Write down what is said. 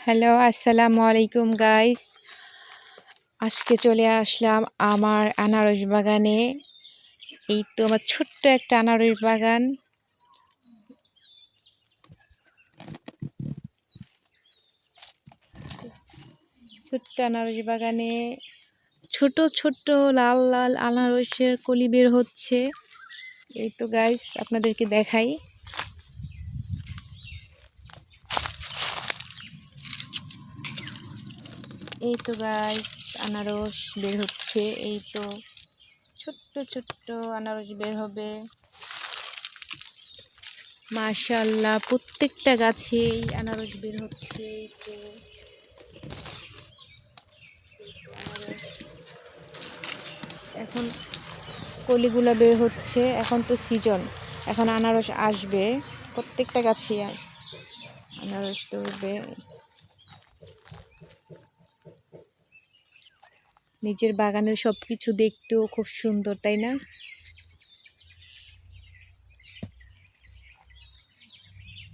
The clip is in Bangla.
হ্যালো, আসসালামু আলাইকুম গাইস। আজকে চলে আসলাম আমার আনারস বাগানে। এই তো আমার ছোট্ট একটা আনারস বাগান। ছোট্ট আনারস বাগানে ছোট ছোট্ট লাল লাল আনারসের কলি বের হচ্ছে। এই তো গাইস আপনাদেরকে দেখাই। এই তো গাইস আনারস বের হচ্ছে। এই তো ছোট্ট ছোট্ট আনারস বের হবে। মাশাআল্লাহ, প্রত্যেকটা গাছেই আনারস বের হচ্ছে। এই তো এখন কলিগুলা বের হচ্ছে। এখন তো সিজন, এখন আনারস আসবে। প্রত্যেকটা গাছে আনারস ধরবে। নিজের বাগানের সবকিছু দেখতেও খুব সুন্দর, তাই না?